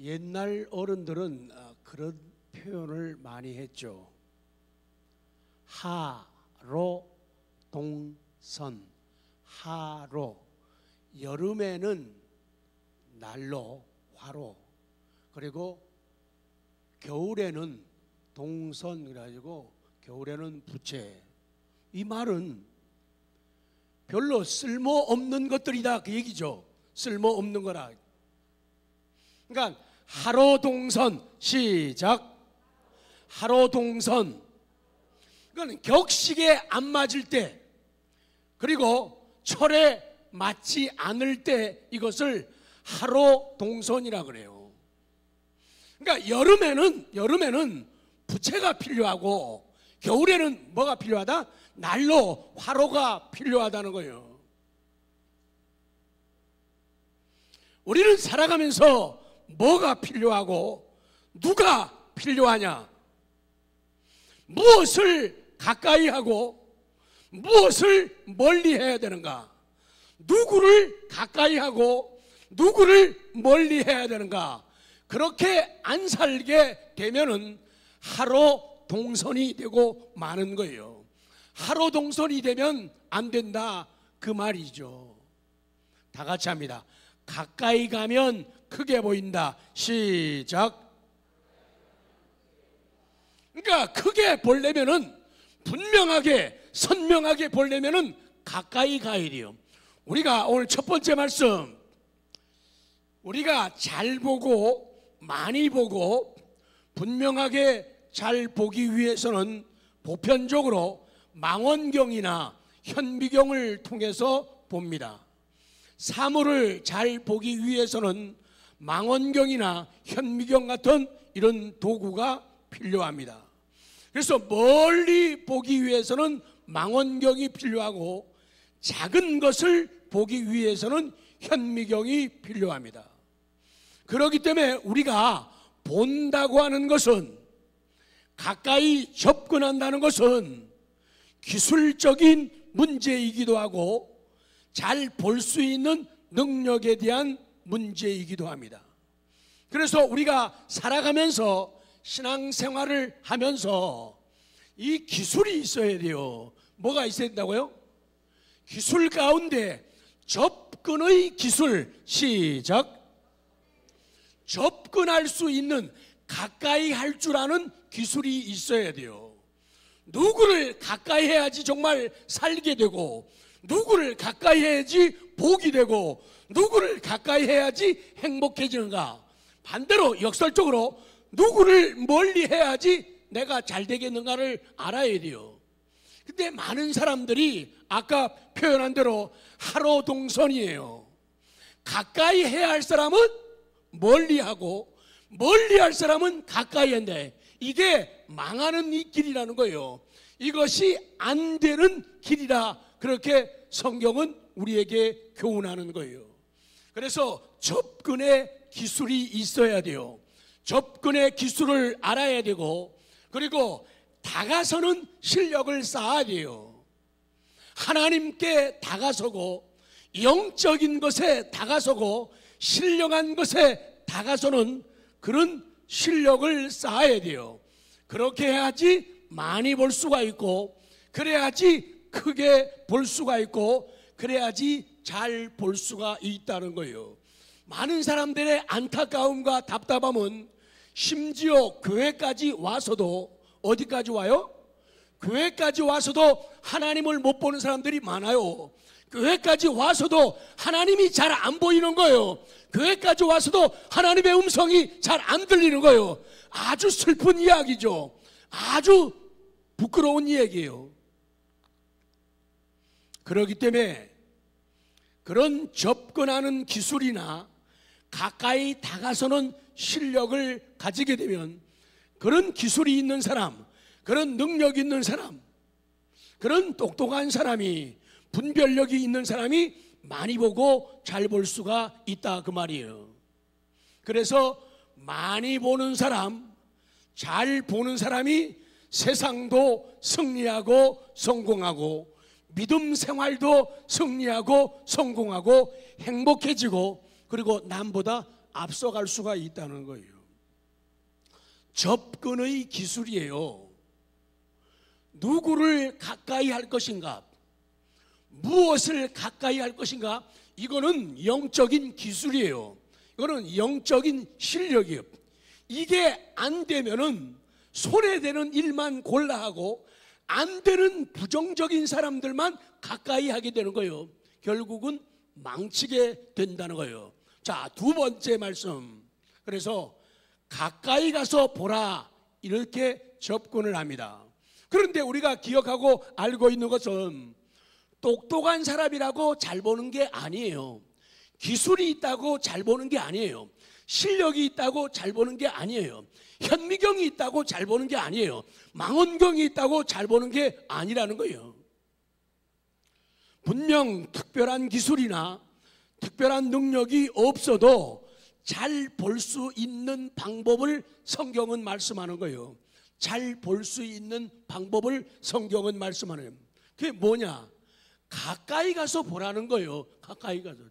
옛날 어른들은 그런 표현을 많이 했죠. 하로 동선. 하로, 여름에는 난로, 화로, 그리고 겨울에는 동선, 그래가지고 겨울에는 부채. 이 말은 별로 쓸모없는 것들이다 그 얘기죠. 쓸모없는 거라. 그러니까 하로 동선, 시작. 하로 동선. 그건 격식에 안 맞을 때, 그리고 철에 맞지 않을 때 이것을 하로 동선이라 그래요. 그러니까 여름에는 부채가 필요하고, 겨울에는 뭐가 필요하다? 난로, 화로가 필요하다는 거예요. 우리는 살아가면서 뭐가 필요하고 누가 필요하냐? 무엇을 가까이 하고 무엇을 멀리 해야 되는가? 누구를 가까이 하고 누구를 멀리 해야 되는가? 그렇게 안 살게 되면은 하로 동선이 되고 마는 거예요. 하로 동선이 되면 안 된다 그 말이죠. 다 같이 합니다. 가까이 가면 크게 보인다. 시작. 그러니까 크게 보려면은, 분명하게 선명하게 보려면은 가까이 가야 돼요. 우리가 오늘 첫 번째 말씀, 우리가 잘 보고 많이 보고 분명하게 잘 보기 위해서는 보편적으로 망원경이나 현미경을 통해서 봅니다. 사물을 잘 보기 위해서는 망원경이나 현미경 같은 이런 도구가 필요합니다. 그래서 멀리 보기 위해서는 망원경이 필요하고, 작은 것을 보기 위해서는 현미경이 필요합니다. 그렇기 때문에 우리가 본다고 하는 것은, 가까이 접근한다는 것은 기술적인 문제이기도 하고 잘 볼 수 있는 능력에 대한 문제이기도 합니다. 그래서 우리가 살아가면서, 신앙생활을 하면서 이 기술이 있어야 돼요. 뭐가 있어야 된다고요? 기술 가운데 접근의 기술. 시작. 접근할 수 있는, 가까이 할 줄 아는 기술이 있어야 돼요. 누구를 가까이 해야지 정말 살게 되고, 누구를 가까이 해야지 복이 되고, 누구를 가까이 해야지 행복해지는가? 반대로 역설적으로 누구를 멀리 해야지 내가 잘 되겠는가를 알아야 돼요. 근데 많은 사람들이 아까 표현한 대로 하로 동선이에요. 가까이 해야 할 사람은 멀리 하고, 멀리 할 사람은 가까이 한다. 이게 망하는 이 길이라는 거예요. 이것이 안 되는 길이라 그렇게 성경은 우리에게 교훈하는 거예요. 그래서 접근의 기술이 있어야 돼요. 접근의 기술을 알아야 되고, 그리고 다가서는 실력을 쌓아야 돼요. 하나님께 다가서고, 영적인 것에 다가서고, 신령한 것에 다가서는 그런 실력을 쌓아야 돼요. 그렇게 해야지 많이 볼 수가 있고, 그래야지 크게 볼 수가 있고, 그래야지 잘 볼 수가 있다는 거예요. 많은 사람들의 안타까움과 답답함은 심지어 교회까지 와서도, 어디까지 와요? 교회까지 와서도 하나님을 못 보는 사람들이 많아요. 교회까지 와서도 하나님이 잘 안 보이는 거예요. 교회까지 와서도 하나님의 음성이 잘 안 들리는 거예요. 아주 슬픈 이야기죠. 아주 부끄러운 이야기예요. 그렇기 때문에 그런 접근하는 기술이나 가까이 다가서는 실력을 가지게 되면, 그런 기술이 있는 사람, 그런 능력이 있는 사람, 그런 똑똑한 사람이, 분별력이 있는 사람이 많이 보고 잘 볼 수가 있다 그 말이에요. 그래서 많이 보는 사람, 잘 보는 사람이 세상도 승리하고 성공하고, 믿음 생활도 승리하고 성공하고 행복해지고, 그리고 남보다 앞서갈 수가 있다는 거예요. 접근의 기술이에요. 누구를 가까이 할 것인가, 무엇을 가까이 할 것인가, 이거는 영적인 기술이에요. 이거는 영적인 실력이에요. 이게 안 되면은 손해되는 일만 골라하고 안 되는 부정적인 사람들만 가까이 하게 되는 거예요. 결국은 망치게 된다는 거예요. 자, 두 번째 말씀. 그래서 가까이 가서 보라, 이렇게 접근을 합니다. 그런데 우리가 기억하고 알고 있는 것은 똑똑한 사람이라고 잘 보는 게 아니에요. 기술이 있다고 잘 보는 게 아니에요. 실력이 있다고 잘 보는 게 아니에요. 현미경이 있다고 잘 보는 게 아니에요. 망원경이 있다고 잘 보는 게 아니라는 거예요. 분명 특별한 기술이나 특별한 능력이 없어도 잘 볼 수 있는 방법을 성경은 말씀하는 거예요. 잘 볼 수 있는 방법을 성경은 말씀하는 거예요. 그게 뭐냐? 가까이 가서 보라는 거예요. 가까이 가서.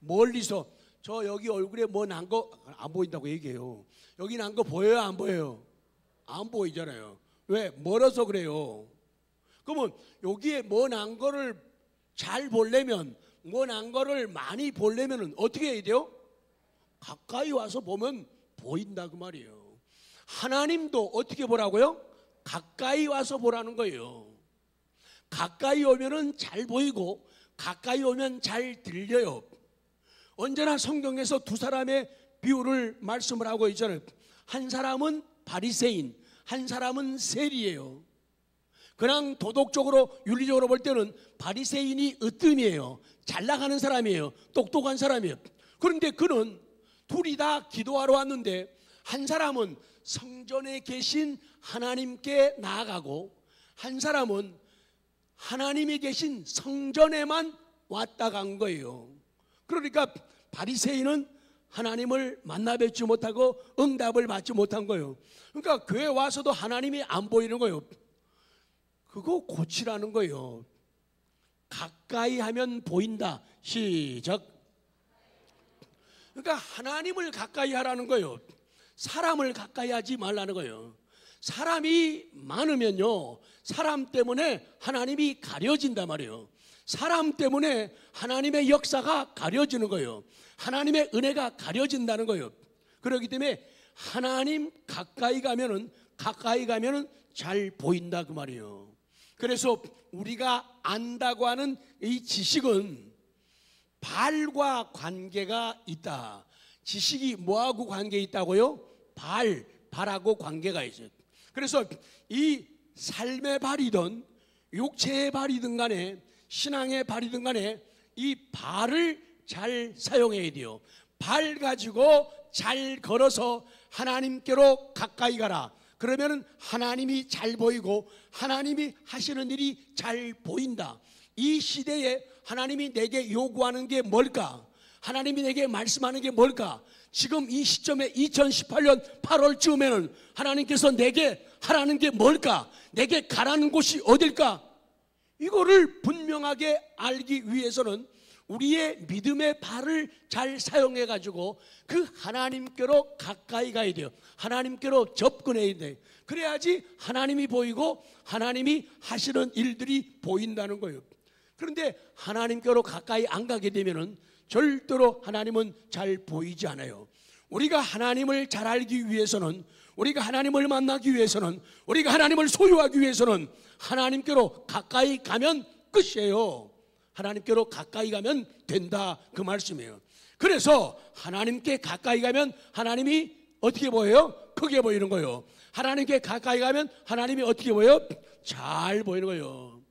멀리서 저 여기 얼굴에 뭐 난 거 안 보인다고 얘기해요. 여기 난 거 보여요, 안 보여요? 안 보이잖아요. 왜? 멀어서 그래요. 그러면 여기에 뭐 난 거를 잘 보려면, 뭐 난 거를 많이 보려면 어떻게 해야 돼요? 가까이 와서 보면 보인다 그 말이에요. 하나님도 어떻게 보라고요? 가까이 와서 보라는 거예요. 가까이 오면은 잘 보이고 가까이 오면 잘 들려요. 언제나 성경에서 두 사람의 비유를 말씀을 하고 있잖아요. 한 사람은 바리새인, 한 사람은 세리예요. 그냥 도덕적으로 윤리적으로 볼 때는 바리새인이 으뜸이에요. 잘 나가는 사람이에요. 똑똑한 사람이에요. 그런데 그는 둘이 다 기도하러 왔는데 한 사람은 성전에 계신 하나님께 나아가고 한 사람은 하나님이 계신 성전에만 왔다 간 거예요. 그러니까 바리새인은 하나님을 만나 뵙지 못하고 응답을 받지 못한 거예요. 그러니까 교회 와서도 하나님이 안 보이는 거예요. 그거 고치라는 거예요. 가까이 하면 보인다. 시작. 그러니까 하나님을 가까이 하라는 거예요. 사람을 가까이 하지 말라는 거예요. 사람이 많으면요, 사람 때문에 하나님이 가려진단 말이에요. 사람 때문에 하나님의 역사가 가려지는 거예요. 하나님의 은혜가 가려진다는 거예요. 그렇기 때문에 하나님 가까이 가면은 잘 보인다 그 말이에요. 그래서 우리가 안다고 하는 이 지식은 발과 관계가 있다. 지식이 뭐하고 관계 있다고요? 발하고 관계가 있어요. 그래서 이 삶의 발이든 육체의 발이든 간에 신앙의 발이든 간에 이 발을 잘 사용해야 돼요. 발 가지고 잘 걸어서 하나님께로 가까이 가라. 그러면 하나님이 잘 보이고 하나님이 하시는 일이 잘 보인다. 이 시대에 하나님이 내게 요구하는 게 뭘까? 하나님이 내게 말씀하는 게 뭘까? 지금 이 시점에 2018년 8월쯤에는 하나님께서 내게 하라는 게 뭘까? 내게 가라는 곳이 어딜까? 이거를 분명하게 알기 위해서는 우리의 믿음의 발을 잘 사용해 가지고 그 하나님께로 가까이 가야 돼요. 하나님께로 접근해야 돼요. 그래야지 하나님이 보이고 하나님이 하시는 일들이 보인다는 거예요. 그런데 하나님께로 가까이 안 가게 되면은 절대로 하나님은 잘 보이지 않아요. 우리가 하나님을 잘 알기 위해서는, 우리가 하나님을 만나기 위해서는, 우리가 하나님을 소유하기 위해서는 하나님께로 가까이 가면 끝이에요. 하나님께로 가까이 가면 된다 그 말씀이에요. 그래서 하나님께 가까이 가면 하나님이 어떻게 보여요? 크게 보이는 거예요. 하나님께 가까이 가면 하나님이 어떻게 보여요? 잘 보이는 거예요.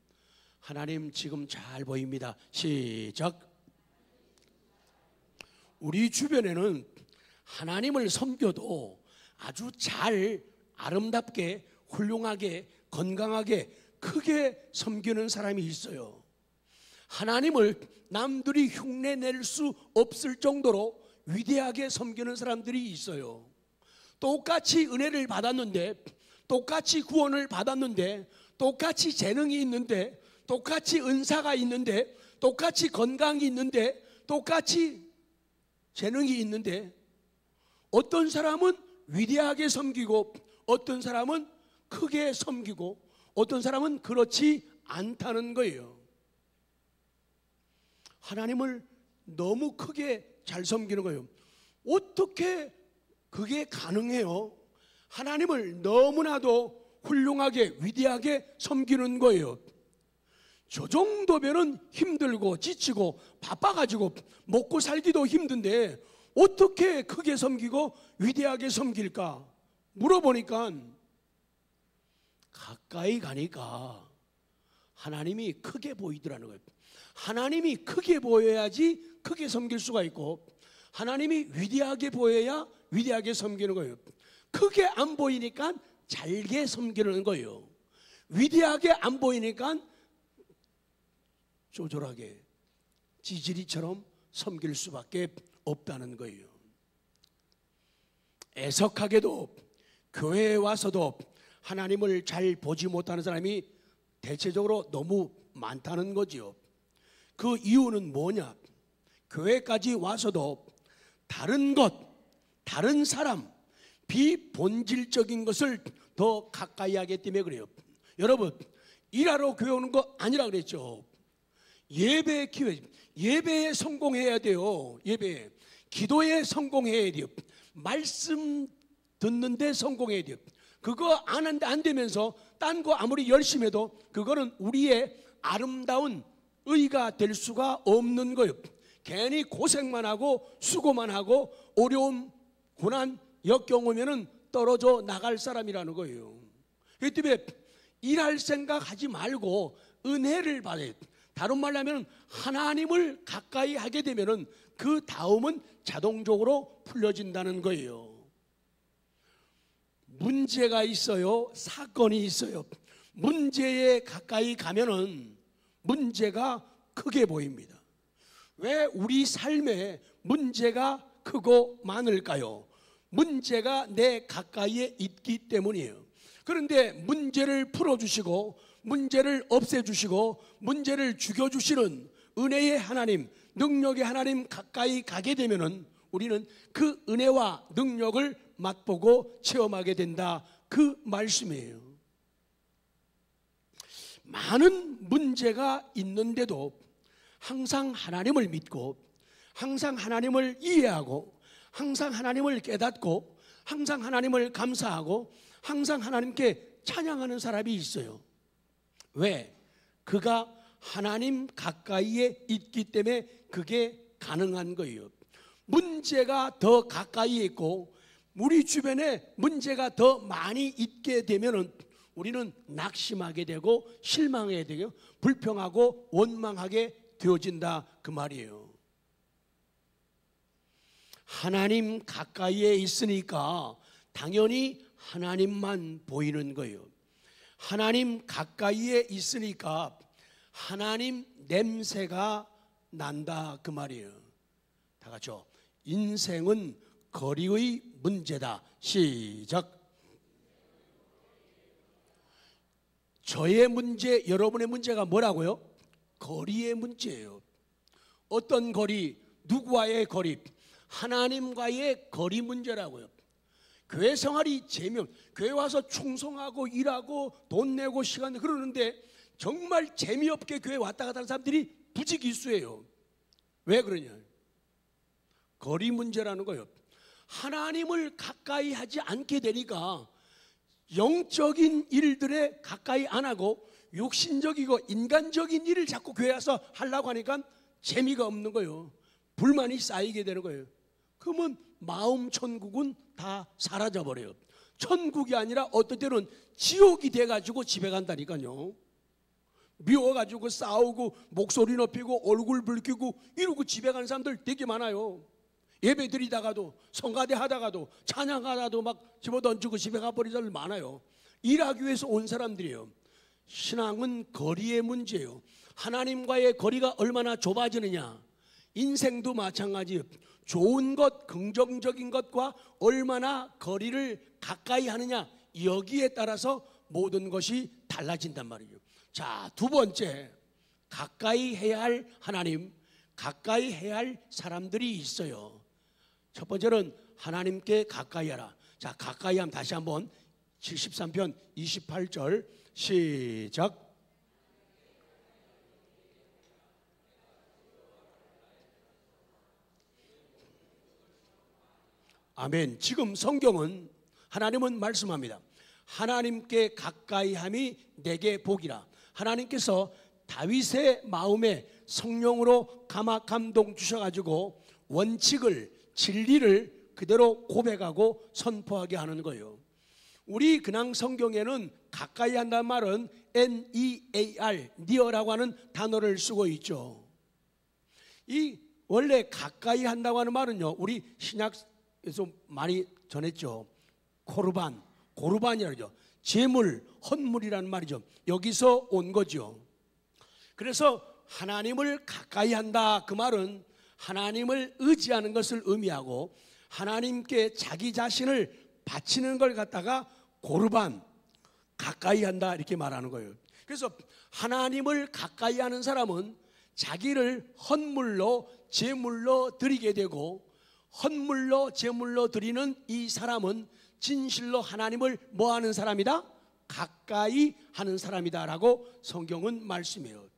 하나님 지금 잘 보입니다. 시작. 우리 주변에는 하나님을 섬겨도 아주 잘 아름답게 훌륭하게 건강하게 크게 섬기는 사람이 있어요. 하나님을 남들이 흉내낼 수 없을 정도로 위대하게 섬기는 사람들이 있어요. 똑같이 은혜를 받았는데, 똑같이 구원을 받았는데, 똑같이 재능이 있는데, 똑같이 은사가 있는데, 똑같이 건강이 있는데, 똑같이 재능이 있는데 어떤 사람은 위대하게 섬기고 어떤 사람은 크게 섬기고 어떤 사람은 그렇지 않다는 거예요. 하나님을 너무 크게 잘 섬기는 거예요. 어떻게 그게 가능해요? 하나님을 너무나도 훌륭하게 위대하게 섬기는 거예요. 저 정도면은 힘들고 지치고 바빠가지고 먹고 살기도 힘든데 어떻게 크게 섬기고 위대하게 섬길까? 물어보니까 가까이 가니까 하나님이 크게 보이더라는 거예요. 하나님이 크게 보여야지 크게 섬길 수가 있고 하나님이 위대하게 보여야 위대하게 섬기는 거예요. 크게 안 보이니까 잘게 섬기는 거예요. 위대하게 안 보이니까 조절하게 지지리처럼 섬길 수밖에 없다는 거예요. 애석하게도 교회에 와서도 하나님을 잘 보지 못하는 사람이 대체적으로 너무 많다는 거지요. 그 이유는 뭐냐? 교회까지 와서도 다른 것, 다른 사람, 비본질적인 것을 더 가까이 하기 때문에 그래요. 여러분, 일하러 교회 오는 거 아니라 그랬죠. 예배의 기회, 예배에 성공해야 돼요. 예배에, 기도에 성공해야 돼요. 말씀 듣는데 성공해야 돼요. 그거 안 되면서 딴 거 아무리 열심히 해도 그거는 우리의 아름다운 의가 될 수가 없는 거예요. 괜히 고생만 하고 수고만 하고 어려움, 고난, 역경 오면은 떨어져 나갈 사람이라는 거예요. 그렇기 때문에 일할 생각하지 말고 은혜를 받아야 돼요. 다른 말로 하면 하나님을 가까이 하게 되면은 그 다음은 자동적으로 풀려진다는 거예요. 문제가 있어요. 사건이 있어요. 문제에 가까이 가면은 문제가 크게 보입니다. 왜 우리 삶에 문제가 크고 많을까요? 문제가 내 가까이에 있기 때문이에요. 그런데 문제를 풀어주시고 문제를 없애주시고 문제를 죽여주시는 은혜의 하나님, 능력의 하나님 가까이 가게 되면은 우리는 그 은혜와 능력을 맛보고 체험하게 된다, 그 말씀이에요. 많은 문제가 있는데도 항상 하나님을 믿고 항상 하나님을 이해하고 항상 하나님을 깨닫고 항상 하나님을 감사하고 항상 하나님께 찬양하는 사람이 있어요. 왜? 그가 하나님 가까이에 있기 때문에 그게 가능한 거예요. 문제가 더 가까이에 있고 우리 주변에 문제가 더 많이 있게 되면은 우리는 낙심하게 되고 실망하게 되고 불평하고 원망하게 되어진다, 그 말이에요. 하나님 가까이에 있으니까 당연히 하나님만 보이는 거예요. 하나님 가까이에 있으니까 하나님 냄새가 난다, 그 말이에요. 다 같이요. 인생은 거리의 문제다. 시작. 저의 문제, 여러분의 문제가 뭐라고요? 거리의 문제예요. 어떤 거리? 누구와의 거리? 하나님과의 거리 문제라고요. 교회 생활이 재미없, 교회 와서 충성하고 일하고 돈 내고 시간 내고 그러는데 정말 재미없게 교회 왔다 갔다 하는 사람들이 부지기수예요. 왜 그러냐? 거리 문제라는 거예요. 하나님을 가까이 하지 않게 되니까 영적인 일들에 가까이 안 하고 육신적이고 인간적인 일을 자꾸 교회 와서 하려고 하니까 재미가 없는 거예요. 불만이 쌓이게 되는 거예요. 그러면 마음 천국은 다 사라져버려요. 천국이 아니라 어떤 때는 지옥이 돼가지고 집에 간다니까요. 미워가지고 싸우고 목소리 높이고 얼굴 붉히고 이러고 집에 가는 사람들 되게 많아요. 예배 드리다가도 성가대 하다가도 찬양하다도 막 집어던지고 집에 가버리는 사람들 많아요. 일하기 위해서 온 사람들이에요. 신앙은 거리의 문제예요. 하나님과의 거리가 얼마나 좁아지느냐. 인생도 마찬가지예요. 좋은 것, 긍정적인 것과 얼마나 거리를 가까이 하느냐, 여기에 따라서 모든 것이 달라진단 말이에요. 자, 두 번째, 가까이 해야 할 하나님, 가까이 해야 할 사람들이 있어요. 첫 번째는 하나님께 가까이 하라. 자, 가까이 하면 다시 한번 73편 28절 시작. 아멘. 지금 성경은 하나님은 말씀합니다. 하나님께 가까이 함이 내게 복이라. 하나님께서 다윗의 마음에 성령으로 감동 주셔가지고 원칙을, 진리를 그대로 고백하고 선포하게 하는 거예요. 우리 근황 성경에는 가까이 한다는 말은 N-E-A-R, near라고 하는 단어를 쓰고 있죠. 이 원래 가까이 한다고 하는 말은요, 우리 신약에서 많이 전했죠. 고르반이라죠. 제물, 헌물이라는 말이죠. 여기서 온 거죠. 그래서 하나님을 가까이 한다, 그 말은 하나님을 의지하는 것을 의미하고 하나님께 자기 자신을 바치는 걸 갖다가 고르반, 가까이 한다 이렇게 말하는 거예요. 그래서 하나님을 가까이 하는 사람은 자기를 헌물로, 제물로 드리게 되고, 헌물로, 제물로 드리는 이 사람은 진실로 하나님을 뭐 하는 사람이다? 가까이 하는 사람이다 라고 성경은 말씀해요.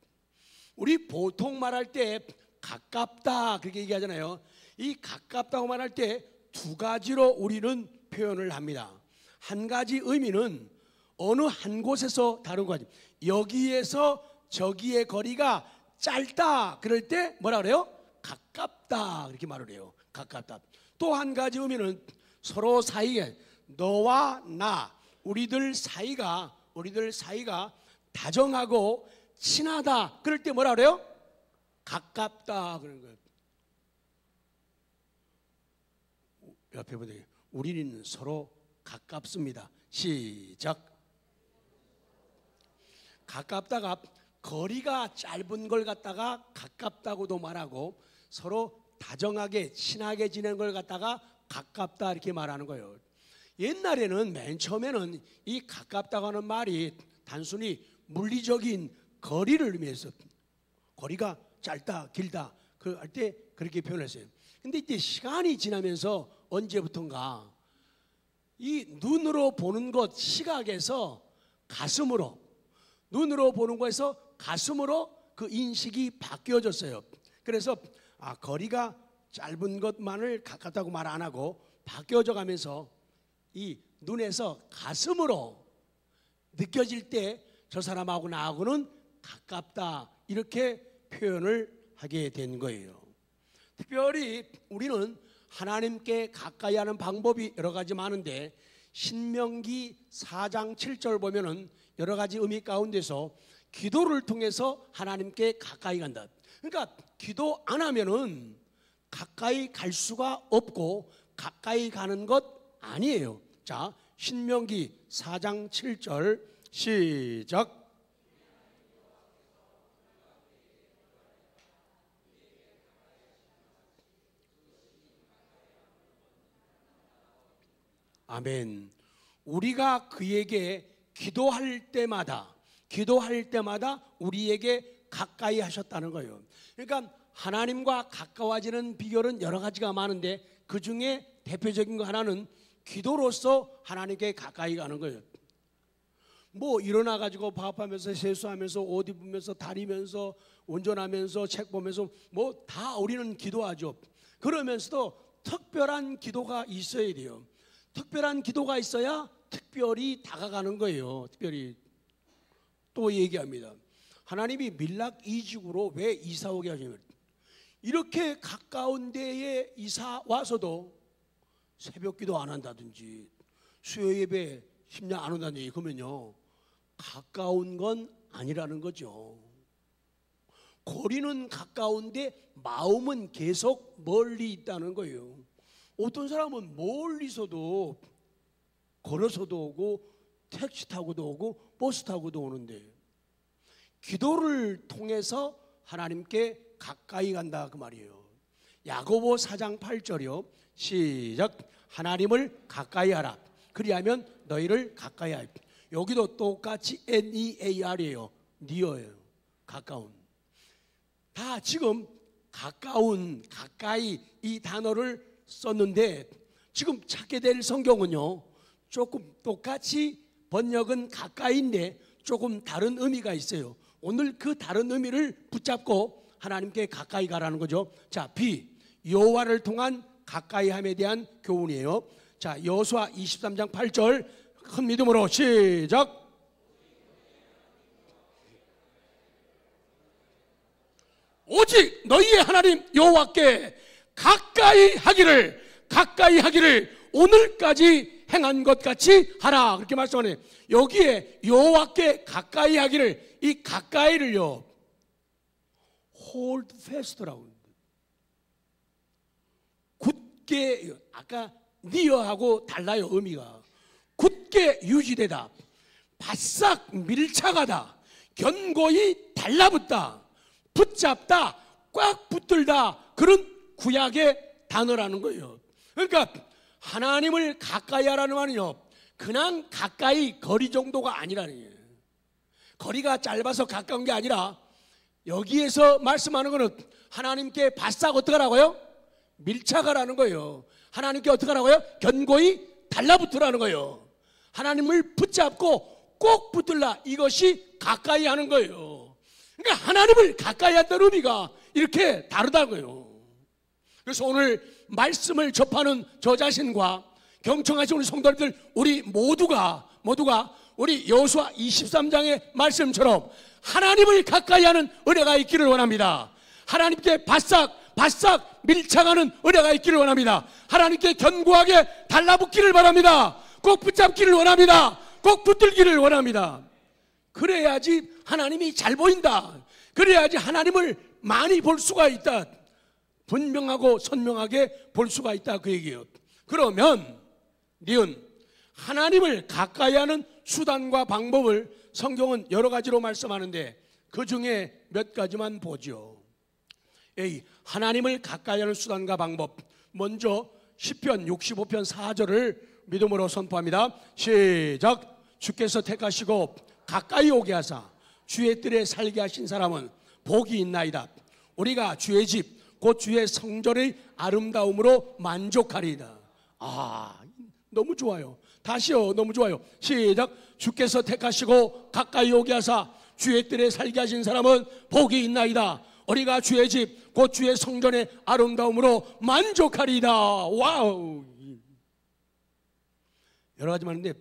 우리 보통 말할 때 가깝다 그렇게 얘기하잖아요. 이 가깝다고 말할 때 두 가지로 우리는 표현을 합니다. 한 가지 의미는 어느 한 곳에서 다른 거지. 여기에서 저기의 거리가 짧다 그럴 때 뭐라 그래요? 가깝다 이렇게 말을 해요. 가깝다. 또 한 가지 의미는 서로 사이에 너와 나, 우리들 사이가 다정하고 친하다 그럴 때 뭐라 그래요? 가깝다 그러는 거예요. 옆에 보세요. 우리는 서로 가깝습니다. 시작. 가깝다가 거리가 짧은 걸 갖다가 가깝다고도 말하고 서로 다정하게 친하게 지내는 걸 갖다가 가깝다 이렇게 말하는 거예요. 옛날에는 맨 처음에는 이 가깝다고 하는 말이 단순히 물리적인 거리를 의미해서 거리가 짧다 길다 할 때 그렇게 표현했어요. 근데 이때 시간이 지나면서 언제부턴가 이 눈으로 보는 것, 시각에서 가슴으로, 눈으로 보는 것에서 가슴으로 그 인식이 바뀌어졌어요. 그래서 거리가 짧은 것만을 가깝다고 말 안 하고 바뀌어져 가면서 이 눈에서 가슴으로 느껴질 때 저 사람하고 나하고는 가깝다 이렇게 표현을 하게 된 거예요. 특별히 우리는 하나님께 가까이 하는 방법이 여러 가지 많은데 신명기 4장 7절 보면은 여러 가지 의미 가운데서 기도를 통해서 하나님께 가까이 간다. 그러니까 기도 안 하면은 가까이 갈 수가 없고 가까이 가는 것 아니에요. 자, 신명기 4장 7절 시작. 아멘. 우리가 그에게 기도할 때마다 우리에게 가까이 하셨다는 거예요. 그러니까 하나님과 가까워지는 비결은 여러 가지가 많은데 그 중에 대표적인 거 하나는 기도로서 하나님께 가까이 가는 거예요. 뭐 일어나 가지고 밥하면서 세수하면서 옷 입으면서 다니면서 운전하면서 책 보면서 뭐 다 우리는 기도하죠. 그러면서도 특별한 기도가 있어야 돼요. 특별한 기도가 있어야 특별히 다가가는 거예요. 특별히 또 얘기합니다. 하나님이 밀락 이직으로 왜 이사 오게 하시냐면 이렇게 가까운 데에 이사 와서도 새벽 기도 안 한다든지 수요 예배 10년 안 온다든지 그러면요 가까운 건 아니라는 거죠. 거리는 가까운데 마음은 계속 멀리 있다는 거예요. 어떤 사람은 멀리서도 걸어서도 오고 택시 타고도 오고 버스 타고도 오는데 기도를 통해서 하나님께 가까이 간다 그 말이에요. 야고보 4장 8절이요. 시작. 하나님을 가까이 하라. 그리하면 너희를 가까이 하라. 여기도 똑같이 N-E-A-R이에요. near예요. 가까운. 다 지금 가까운, 가까이 이 단어를 썼는데 지금 찾게 될 성경은요, 조금 똑같이 번역은 가까이인데 조금 다른 의미가 있어요. 오늘 그 다른 의미를 붙잡고 하나님께 가까이 가라는 거죠. 자, B, 여호와를 통한 가까이함에 대한 교훈이에요. 자, 여호수아 23장 8절 큰 믿음으로 시작. 오직 너희의 하나님 여호와께 가까이 하기를 오늘까지 행한 것 같이 하라, 그렇게 말씀하네요. 여기에 여호와께 가까이 하기를, 이 가까이를요 hold fast라고, 굳게, 아까 near하고 달라요. 의미가 굳게 유지되다, 바싹 밀착하다, 견고히 달라붙다, 붙잡다, 꽉 붙들다, 그런 구약의 단어라는 거예요. 그러니까 하나님을 가까이 하라는 말은요, 그냥 가까이 거리 정도가 아니라는 거예요. 거리가 짧아서 가까운 게 아니라 여기에서 말씀하는 것은 하나님께 바싹 어떻게 하라고요? 밀착하라는 거예요. 하나님께 어떻게 하라고요? 견고히 달라붙으라는 거예요. 하나님을 붙잡고 꼭 붙들라, 이것이 가까이 하는 거예요. 그러니까 하나님을 가까이 한다는 의미가 이렇게 다르다는 거예요. 그래서 오늘 말씀을 접하는 저 자신과 경청하신 우리 성도님들, 우리 모두가 우리 여호수아 23장의 말씀처럼 하나님을 가까이 하는 은혜가 있기를 원합니다. 하나님께 바싹 밀착하는 은혜가 있기를 원합니다. 하나님께 견고하게 달라붙기를 바랍니다. 꼭 붙잡기를 원합니다. 꼭 붙들기를 원합니다. 그래야지 하나님이 잘 보인다, 그래야지 하나님을 많이 볼 수가 있다, 분명하고 선명하게 볼 수가 있다, 그 얘기예요. 그러면 니은 하나님을 가까이 하는 수단과 방법을 성경은 여러 가지로 말씀하는데 그 중에 몇 가지만 보죠. A, 하나님을 가까이 하는 수단과 방법. 먼저 시편 65편 4절을 믿음으로 선포합니다. 시작. 주께서 택하시고 가까이 오게 하사 주의 뜰에 살게 하신 사람은 복이 있나이다. 우리가 주의 집 곧 주의 성전의 아름다움으로 만족하리이다. 아, 너무 좋아요. 다시요, 너무 좋아요. 시작. 주께서 택하시고 가까이 오게 하사 주의 뜰에 살게 하신 사람은 복이 있나이다. 우리가 주의 집 곧 주의 성전의 아름다움으로 만족하리이다. 와우. 여러 가지 말인데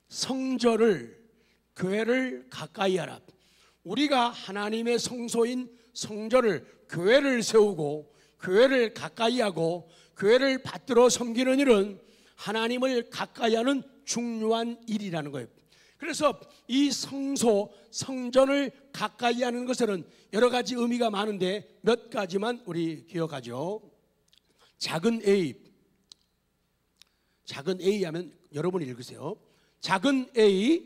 성전을, 교회를 가까이 하라. 우리가 하나님의 성소인 성전을, 교회를 세우고 교회를 가까이 하고 교회를 받들어 섬기는 일은 하나님을 가까이 하는 중요한 일이라는 거예요. 그래서 이 성전을 가까이 하는 것에는 여러 가지 의미가 많은데 몇 가지만 우리 기억하죠. 작은 A 하면 여러분이 읽으세요. 작은 A,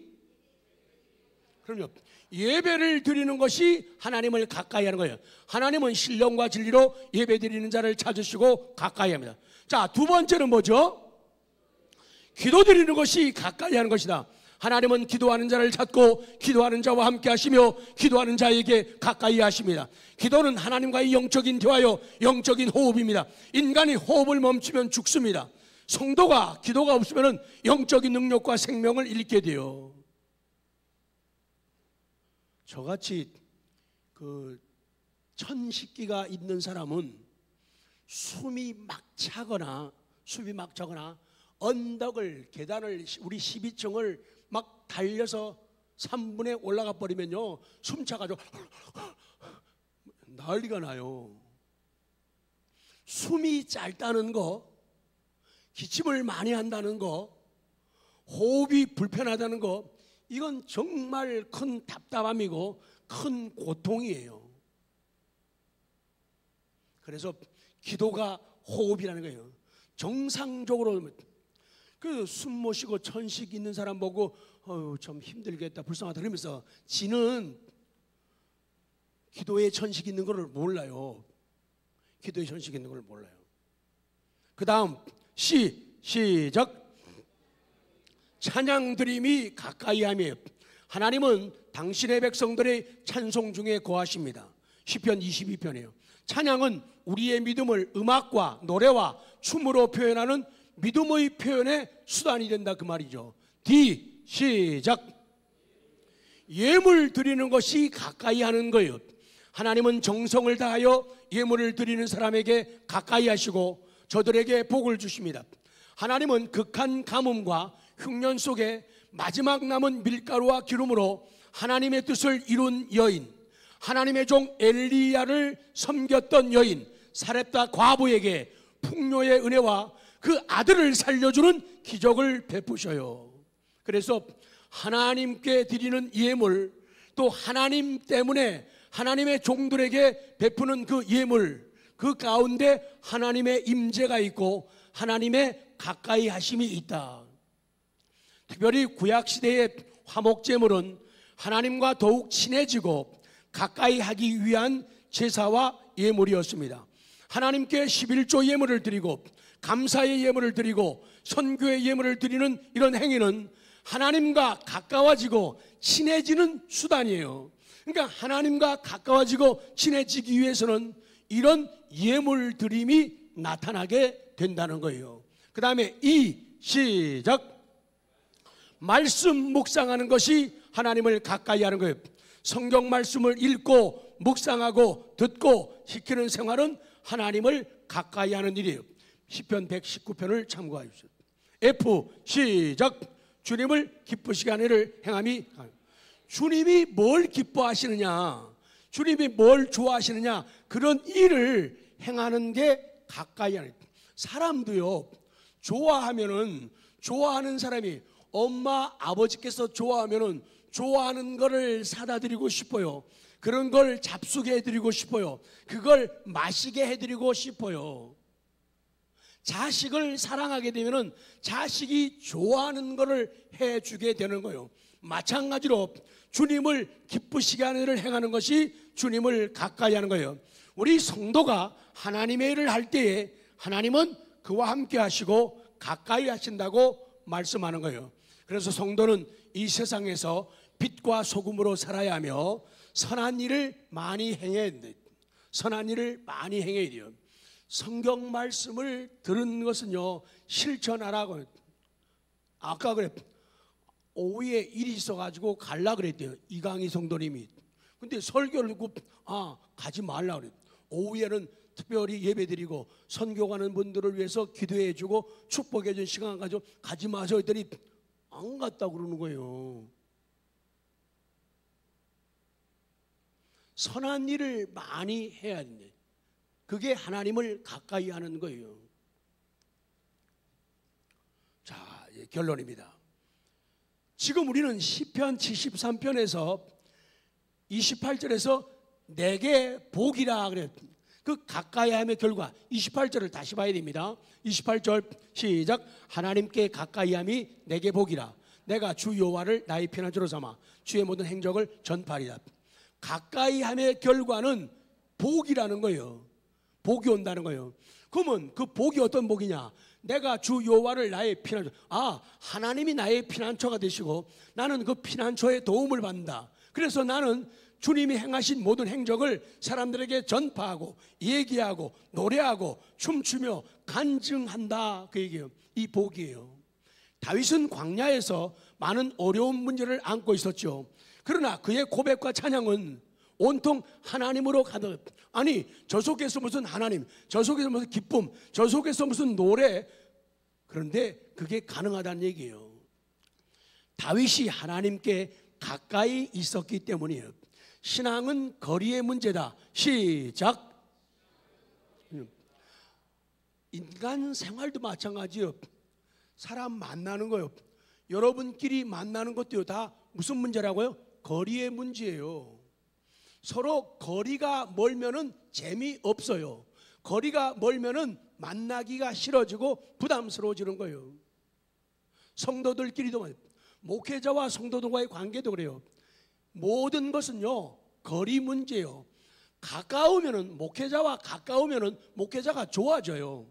그럼요, 예배를 드리는 것이 하나님을 가까이 하는 거예요. 하나님은 신령과 진리로 예배 드리는 자를 찾으시고 가까이 합니다. 자, 두 번째는 뭐죠? 기도 드리는 것이 가까이 하는 것이다. 하나님은 기도하는 자를 찾고 기도하는 자와 함께 하시며 기도하는 자에게 가까이 하십니다. 기도는 하나님과의 영적인 대화요, 영적인 호흡입니다. 인간이 호흡을 멈추면 죽습니다. 성도가 기도가 없으면 영적인 능력과 생명을 잃게 돼요. 저같이 그 천식기가 있는 사람은 숨이 막 차거나 언덕을, 계단을, 우리 12층을 막 달려서 3분에 올라가 버리면요, 숨차가지고 난리가 나요. 숨이 짧다는 거, 기침을 많이 한다는 거, 호흡이 불편하다는 거, 이건 정말 큰 답답함이고 큰 고통이에요. 그래서 기도가 호흡이라는 거예요. 정상적으로 그 숨 못 쉬고 천식 있는 사람 보고 좀 힘들겠다, 불쌍하다 그러면서 지는 기도에 천식 있는 걸 몰라요. 기도에 천식 있는 걸 몰라요. 그 다음 시작. 찬양 드림이 가까이 함이에요. 하나님은 당신의 백성들의 찬송 중에 거하십니다. 시편 22편이에요. 찬양은 우리의 믿음을 음악과 노래와 춤으로 표현하는 믿음의 표현의 수단이 된다 그 말이죠. D 시작. 예물 드리는 것이 가까이 하는 거예요. 하나님은 정성을 다하여 예물을 드리는 사람에게 가까이 하시고 저들에게 복을 주십니다. 하나님은 극한 가뭄과 흉년 속에 마지막 남은 밀가루와 기름으로 하나님의 뜻을 이룬 여인, 하나님의 종 엘리야를 섬겼던 여인 사렙다 과부에게 풍요의 은혜와 그 아들을 살려주는 기적을 베푸셔요. 그래서 하나님께 드리는 예물, 또 하나님 때문에 하나님의 종들에게 베푸는 그 예물, 그 가운데 하나님의 임재가 있고 하나님의 가까이 하심이 있다. 특별히 구약시대의 화목제물은 하나님과 더욱 친해지고 가까이 하기 위한 제사와 예물이었습니다. 하나님께 11조 예물을 드리고 감사의 예물을 드리고 선교의 예물을 드리는 이런 행위는 하나님과 가까워지고 친해지는 수단이에요. 그러니까 하나님과 가까워지고 친해지기 위해서는 이런 예물 드림이 나타나게 된다는 거예요. 그 다음에 시작. 말씀 묵상하는 것이 하나님을 가까이 하는 거예요. 성경 말씀을 읽고 묵상하고 듣고 시키는 생활은 하나님을 가까이 하는 일이에요. 시편 119편을 참고하십시오. F 시작. 주님을 기쁘시게 하는 일을 행함이. 주님이 뭘 기뻐하시느냐, 주님이 뭘 좋아하시느냐, 그런 일을 행하는 게 가까이 하는. 사람도요, 좋아하면은, 좋아하는 사람이 엄마 아버지께서 좋아하면은 좋아하는 거를 사다 드리고 싶어요. 그런 걸 잡수게 해드리고 싶어요. 그걸 마시게 해드리고 싶어요. 자식을 사랑하게 되면은 자식이 좋아하는 거를 해주게 되는 거예요. 마찬가지로 주님을 기쁘시게 하는 일을 행하는 것이 주님을 가까이 하는 거예요. 우리 성도가 하나님의 일을 할 때에 하나님은 그와 함께 하시고 가까이 하신다고 말씀하는 거예요. 그래서 성도는 이 세상에서 빛과 소금으로 살아야 하며 선한 일을 많이 행해야 돼요. 선한 일을 많이 행해야 돼요. 성경 말씀을 들은 것은요, 실천하라고. 아까 그래, 오후에 일이 있어가지고 갈라 그랬대요, 이강희 성도님이. 근데 설교를 듣고 가지 말라 그랬대요. 오후에는 특별히 예배드리고 선교 가는 분들을 위해서 기도해주고 축복해준 시간 가지고 가지 마세요 했더니 안 갔다고 그러는 거예요. 선한 일을 많이 해야 돼. 그게 하나님을 가까이 하는 거예요. 자, 결론입니다. 지금 우리는 시편 73편에서 28절에서 내게 복이라 그래요. 그 가까이 함의 결과 28절을 다시 봐야 됩니다. 28절 시작. 하나님께 가까이 함이 내게 복이라. 내가 주 여호와를 나의 피난처로 삼아 주의 모든 행적을 전파하리라. 가까이 함의 결과는 복이라는 거예요. 복이 온다는 거예요. 그러면 그 복이 어떤 복이냐? 내가 주 여호와를 나의 피난처, 하나님이 나의 피난처가 되시고 나는 그 피난처의 도움을 받는다. 그래서 나는 주님이 행하신 모든 행적을 사람들에게 전파하고 얘기하고 노래하고 춤추며 간증한다, 그 얘기예요. 이 복이에요. 다윗은 광야에서 많은 어려운 문제를 안고 있었죠. 그러나 그의 고백과 찬양은 온통 하나님으로 가득. 아니, 저 속에서 무슨 하나님, 저 속에서 무슨 기쁨, 저 속에서 무슨 노래. 그런데 그게 가능하다는 얘기예요. 다윗이 하나님께 가까이 있었기 때문이에요. 신앙은 거리의 문제다. 시작. 인간 생활도 마찬가지예요. 사람 만나는 거요. 여러분끼리 만나는 것도요, 다 무슨 문제라고요? 거리의 문제예요. 서로 거리가 멀면은 재미없어요. 거리가 멀면은 만나기가 싫어지고 부담스러워지는 거예요. 성도들끼리도, 목회자와 성도들과의 관계도 그래요. 모든 것은요, 거리 문제예요. 가까우면은, 목회자와 가까우면은 목회자가 좋아져요.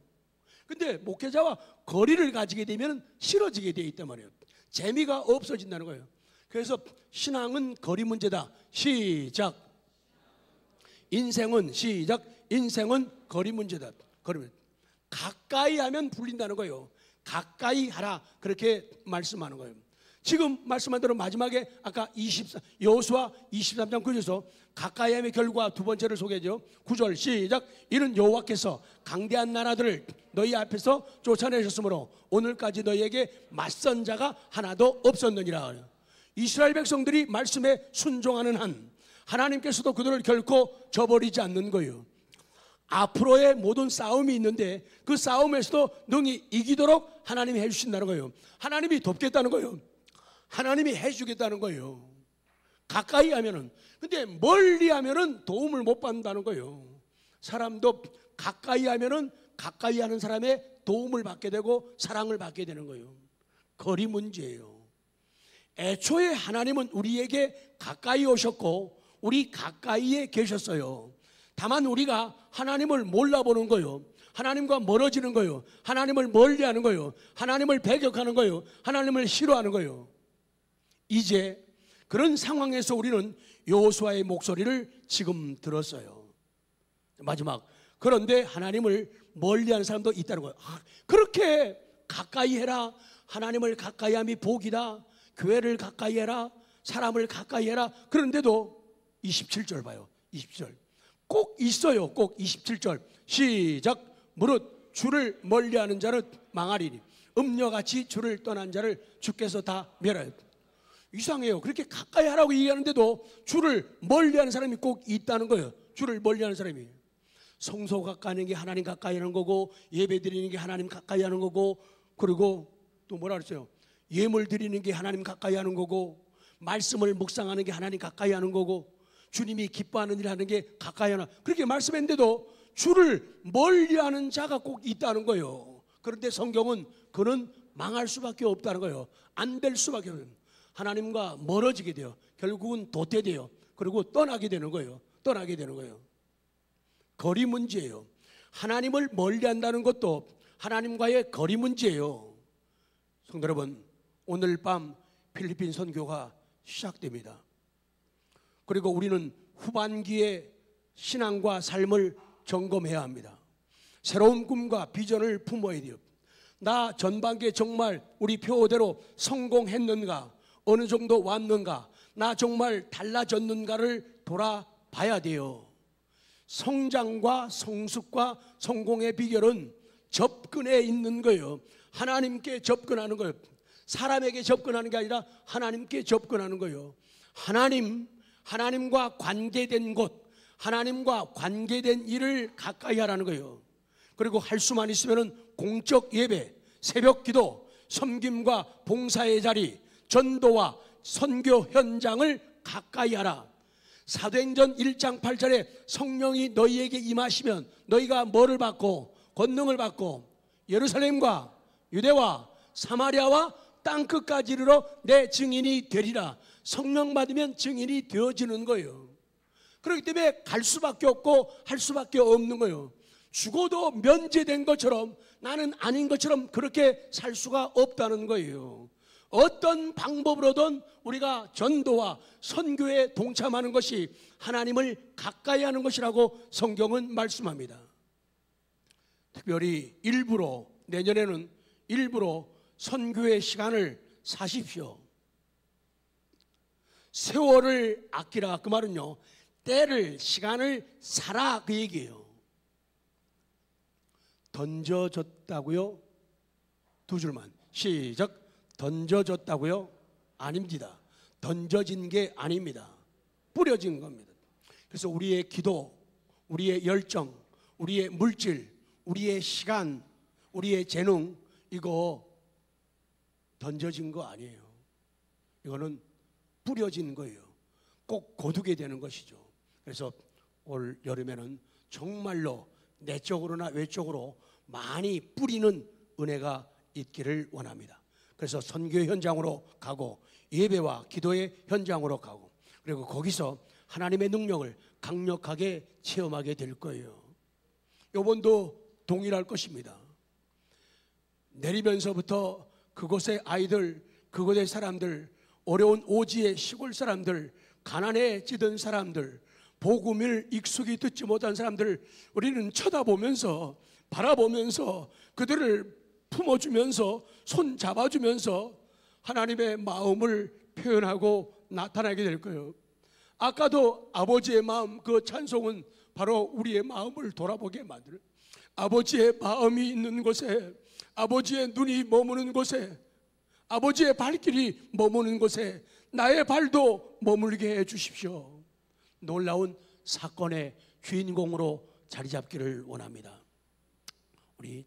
근데 목회자와 거리를 가지게 되면 싫어지게 되어 있단 말이에요. 재미가 없어진다는 거예요. 그래서 신앙은 거리 문제다. 시작. 인생은 시작. 인생은 거리 문제다. 거리 문제. 가까이 하면 불린다는 거예요. 가까이 하라, 그렇게 말씀하는 거예요. 지금 말씀한 대로 마지막에 아까 여호수아 23장 9절에서 가까이 함의 결과 두 번째를 소개하죠. 9절 시작. 이는 여호와께서 강대한 나라들을 너희 앞에서 쫓아내셨으므로 오늘까지 너희에게 맞선 자가 하나도 없었느니라. 이스라엘 백성들이 말씀에 순종하는 한 하나님께서도 그들을 결코 저버리지 않는 거예요. 앞으로의 모든 싸움이 있는데 그 싸움에서도 능히 이기도록 하나님이 해주신다는 거예요. 하나님이 돕겠다는 거예요. 하나님이 해주겠다는 거예요. 가까이 하면은. 근데 멀리 하면은 도움을 못 받는다는 거예요. 사람도 가까이 하면은 가까이 하는 사람의 도움을 받게 되고 사랑을 받게 되는 거예요. 거리 문제예요. 애초에 하나님은 우리에게 가까이 오셨고 우리 가까이에 계셨어요. 다만 우리가 하나님을 몰라보는 거예요. 하나님과 멀어지는 거예요. 하나님을 멀리하는 거예요. 하나님을 배격하는 거예요. 하나님을 싫어하는 거예요. 이제 그런 상황에서 우리는 여호수아의 목소리를 지금 들었어요. 마지막. 그런데 하나님을 멀리하는 사람도 있다는 거예요. 그렇게 가까이 해라. 하나님을 가까이 함이 복이다. 교회를 가까이 해라. 사람을 가까이 해라. 그런데도 27절 봐요. 27절. 꼭 있어요. 꼭 27절 시작. 무릇 주를 멀리하는 자는 망하리니 음녀같이 주를 떠난 자를 주께서 다 멸하였다. 이상해요. 그렇게 가까이 하라고 얘기하는데도 주를 멀리하는 사람이 꼭 있다는 거예요. 주를 멀리하는 사람이. 성소 가까이 하는 게 하나님 가까이 하는 거고, 예배 드리는 게 하나님 가까이 하는 거고, 그리고 또 뭐라 그랬어요? 예물 드리는 게 하나님 가까이 하는 거고, 말씀을 묵상하는 게 하나님 가까이 하는 거고, 주님이 기뻐하는 일 하는 게 가까이 하나, 그렇게 말씀했는데도 주를 멀리하는 자가 꼭 있다는 거예요. 그런데 성경은 그는 망할 수밖에 없다는 거예요. 안 될 수밖에 없어요. 하나님과 멀어지게 돼요. 결국은 도태돼요. 그리고 떠나게 되는 거예요. 떠나게 되는 거예요. 거리 문제예요. 하나님을 멀리한다는 것도 하나님과의 거리 문제예요. 성도 여러분, 오늘 밤 필리핀 선교가 시작됩니다. 그리고 우리는 후반기에 신앙과 삶을 점검해야 합니다. 새로운 꿈과 비전을 품어야 돼요. 나 전반기에 정말 우리 표대로 성공했는가, 어느 정도 왔는가, 나 정말 달라졌는가를 돌아봐야 돼요. 성장과 성숙과 성공의 비결은 접근에 있는 거예요. 하나님께 접근하는 거예요. 사람에게 접근하는 게 아니라 하나님께 접근하는 거예요. 하나님과 관계된 곳, 하나님과 관계된 일을 가까이 하라는 거예요. 그리고 할 수만 있으면 공적 예배, 새벽 기도, 섬김과 봉사의 자리, 전도와 선교 현장을 가까이 하라. 사도행전 1장 8절에 성령이 너희에게 임하시면 너희가 뭐를 받고 권능을 받고 예루살렘과 유대와 사마리아와 땅끝까지 이르러 내 증인이 되리라. 성령 받으면 증인이 되어지는 거예요. 그렇기 때문에 갈 수밖에 없고 할 수밖에 없는 거예요. 죽어도 면제된 것처럼, 나는 아닌 것처럼 그렇게 살 수가 없다는 거예요. 어떤 방법으로든 우리가 전도와 선교에 동참하는 것이 하나님을 가까이 하는 것이라고 성경은 말씀합니다. 특별히 내년에는 일부러 선교의 시간을 사십시오. 세월을 아끼라, 그 말은요, 때를, 시간을 사라, 그 얘기예요. 던져졌다고요? 두 줄만 시작. 던져졌다고요? 아닙니다. 던져진 게 아닙니다. 뿌려진 겁니다. 그래서 우리의 기도, 우리의 열정, 우리의 물질, 우리의 시간, 우리의 재능, 이거 던져진 거 아니에요. 이거는 뿌려진 거예요. 꼭 거두게 되는 것이죠. 그래서 올 여름에는 정말로 내적으로나 외적으로 많이 뿌리는 은혜가 있기를 원합니다. 그래서 선교 현장으로 가고 예배와 기도의 현장으로 가고, 그리고 거기서 하나님의 능력을 강력하게 체험하게 될 거예요. 이번도 동일할 것입니다. 내리면서부터 그곳의 아이들, 그곳의 사람들, 어려운 오지의 시골 사람들, 가난에 찌든 사람들, 복음을 익숙히 듣지 못한 사람들 우리는 쳐다보면서 바라보면서 그들을 품어주면서 손 잡아주면서 하나님의 마음을 표현하고 나타나게 될 거예요. 아까도 아버지의 마음, 그 찬송은 바로 우리의 마음을 돌아보게 만드는, 아버지의 마음이 있는 곳에, 아버지의 눈이 머무는 곳에, 아버지의 발길이 머무는 곳에 나의 발도 머물게 해 주십시오. 놀라운 사건의 주인공으로 자리 잡기를 원합니다. 우리